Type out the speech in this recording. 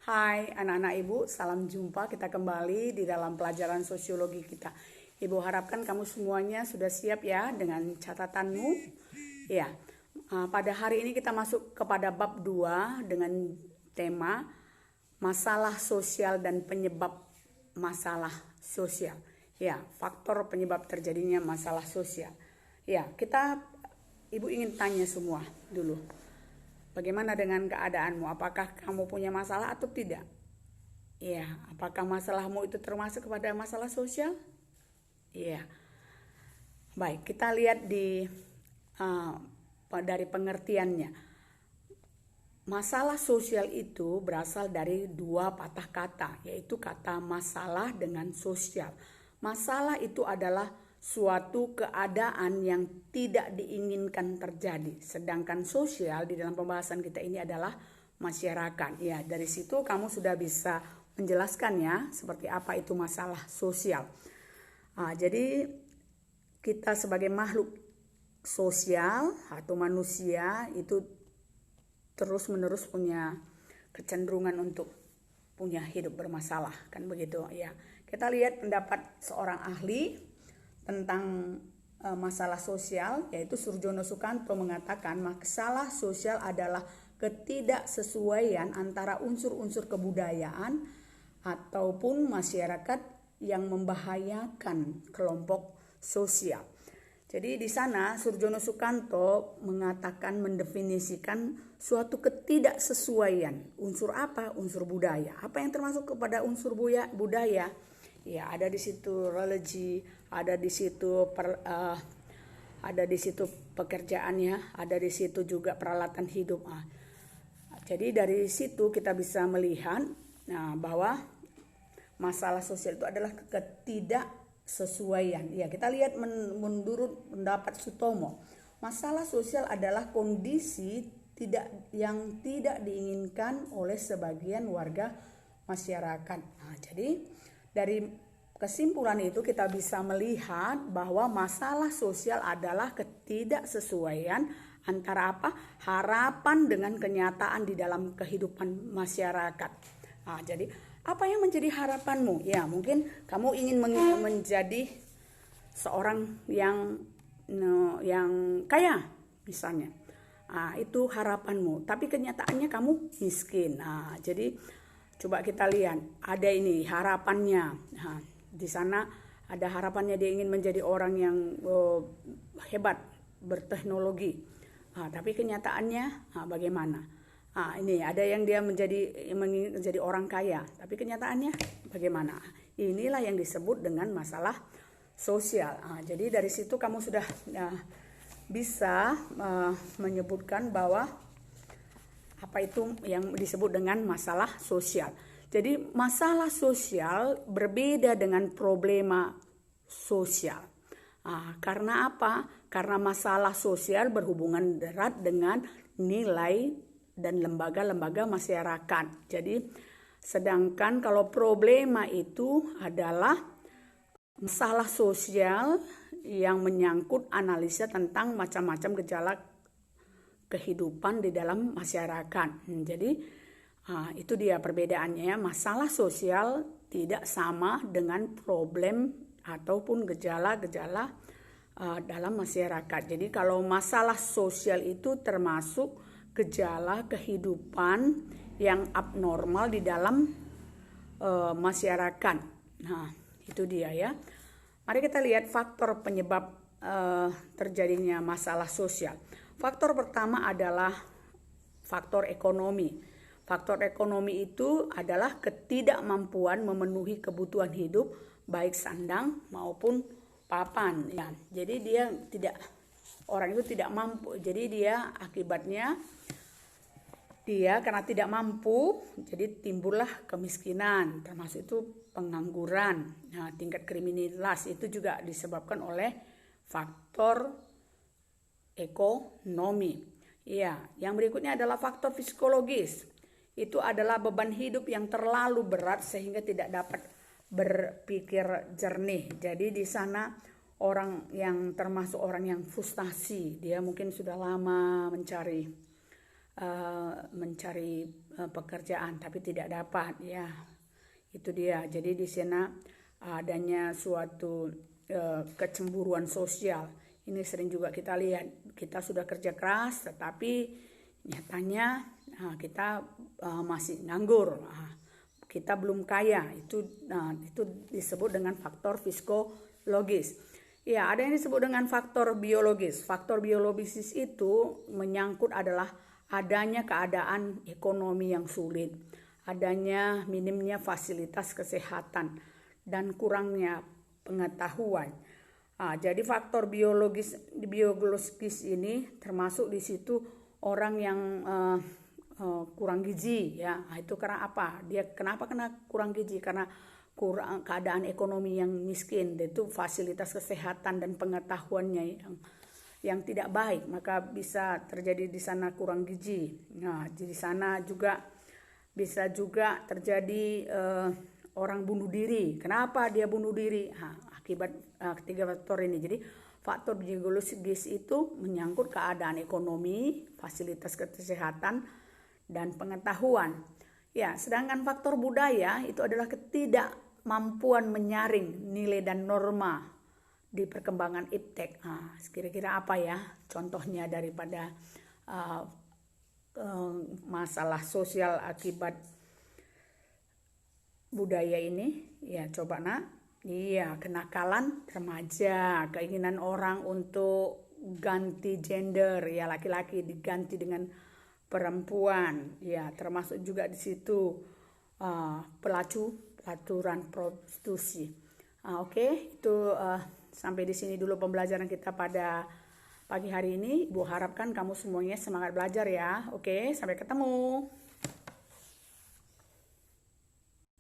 Hai anak-anak ibu, salam jumpa. Kita kembali di dalam pelajaran sosiologi kita. Ibu harapkan kamu semuanya sudah siap ya dengan catatanmu. Ya, pada hari ini kita masuk kepada bab 2 dengan tema masalah sosial dan penyebab masalah sosial. Ya, faktor penyebab terjadinya masalah sosial. Ya, ibu ingin tanya semua dulu. Bagaimana dengan keadaanmu? Apakah kamu punya masalah atau tidak? Iya, apakah masalahmu itu termasuk kepada masalah sosial? Iya. Baik, kita lihat dari pengertiannya. Masalah sosial itu berasal dari dua patah kata, yaitu kata masalah dengan sosial. Masalah itu adalah suatu keadaan yang tidak diinginkan terjadi. Sedangkan sosial di dalam pembahasan kita ini adalah masyarakat. Ya, dari situ kamu sudah bisa menjelaskan ya seperti apa itu masalah sosial. Jadi kita sebagai makhluk sosial atau manusia itu terus-menerus punya kecenderungan untuk punya hidup bermasalah, kan begitu ya. Kita lihat pendapat seorang ahli tentang masalah sosial, yaitu Surjono Sukanto mengatakan masalah sosial adalah ketidaksesuaian antara unsur-unsur kebudayaan ataupun masyarakat yang membahayakan kelompok sosial. Jadi di sana Surjono Sukanto mengatakan mendefinisikan suatu ketidaksesuaian. Unsur apa? Unsur budaya. Apa yang termasuk kepada unsur budaya? Ya, ada di situ religi, ada di situ pekerjaannya, ada di situ juga peralatan hidup. Jadi dari situ kita bisa melihat bahwa masalah sosial itu adalah ketidaksesuaian. Ya, kita lihat menurut pendapat Sutomo, masalah sosial adalah kondisi yang tidak diinginkan oleh sebagian warga masyarakat. Jadi dari kesimpulan itu kita bisa melihat bahwa masalah sosial adalah ketidaksesuaian antara harapan dengan kenyataan di dalam kehidupan masyarakat. Jadi apa yang menjadi harapanmu? Ya, mungkin kamu ingin menjadi seorang yang kaya misalnya. Itu harapanmu, tapi kenyataannya kamu miskin. Jadi coba kita lihat, ada ini harapannya. Di sana ada harapannya dia ingin menjadi orang yang hebat, berteknologi. Tapi kenyataannya bagaimana? Ini ada yang dia menjadi orang kaya, tapi kenyataannya bagaimana? Inilah yang disebut dengan masalah sosial. Jadi dari situ kamu sudah bisa menyebutkan bahwa apa itu yang disebut dengan masalah sosial. Jadi masalah sosial berbeda dengan problema sosial. Karena apa? Karena masalah sosial berhubungan erat dengan nilai dan lembaga-lembaga masyarakat. Jadi sedangkan kalau problema itu adalah masalah sosial yang menyangkut analisa tentang macam-macam gejala kehidupan di dalam masyarakat. Jadi itu dia perbedaannya. Masalah sosial tidak sama dengan problem ataupun gejala-gejala dalam masyarakat. Jadi kalau masalah sosial itu termasuk gejala kehidupan yang abnormal di dalam masyarakat. Itu dia ya. Mari kita lihat faktor penyebab terjadinya masalah sosial. Faktor pertama adalah faktor ekonomi. Faktor ekonomi itu adalah ketidakmampuan memenuhi kebutuhan hidup baik sandang maupun papan. Ya, jadi orang itu tidak mampu. Jadi akibatnya karena tidak mampu, jadi timbullah kemiskinan, termasuk itu pengangguran. Tingkat kriminalitas itu juga disebabkan oleh faktor ekonomi. Ya, yang berikutnya adalah faktor psikologis. Itu adalah beban hidup yang terlalu berat sehingga tidak dapat berpikir jernih. Jadi di sana orang yang termasuk orang yang frustasi, dia mungkin sudah lama mencari mencari pekerjaan tapi tidak dapat, ya. Itu dia. Jadi di sana adanya suatu kecemburuan sosial. Ini sering juga kita lihat. Kita sudah kerja keras tetapi nyatanya kita masih nganggur. Kita belum kaya. Itu disebut dengan faktor psikologis. Ya, ada yang disebut dengan faktor biologis. Faktor biologis itu menyangkut adalah adanya keadaan ekonomi yang sulit, adanya minimnya fasilitas kesehatan, dan kurangnya pengetahuan. Jadi faktor biologis ini termasuk di situ orang yang kurang gizi, ya. Itu karena apa? Dia kenapa kena kurang gizi? Karena keadaan ekonomi yang miskin, itu fasilitas kesehatan dan pengetahuannya yang tidak baik, maka bisa terjadi di sana kurang gizi. Nah, di sana juga bisa juga terjadi orang bunuh diri. Kenapa dia bunuh diri? Akibat ketiga faktor ini. Jadi faktor biologis itu menyangkut keadaan ekonomi, fasilitas kesehatan, dan pengetahuan. Ya, sedangkan faktor budaya itu adalah ketidakmampuan menyaring nilai dan norma di perkembangan iptek. Kira-kira apa ya contohnya daripada masalah sosial akibat budaya ini? Ya, coba iya, kenakalan remaja, keinginan orang untuk ganti gender, ya, laki-laki diganti dengan perempuan, ya, termasuk juga di situ pelaturan prostitusi. Oke, itu sampai di sini dulu pembelajaran kita pada pagi hari ini. Ibu harapkan kamu semuanya semangat belajar, ya. Oke, sampai ketemu.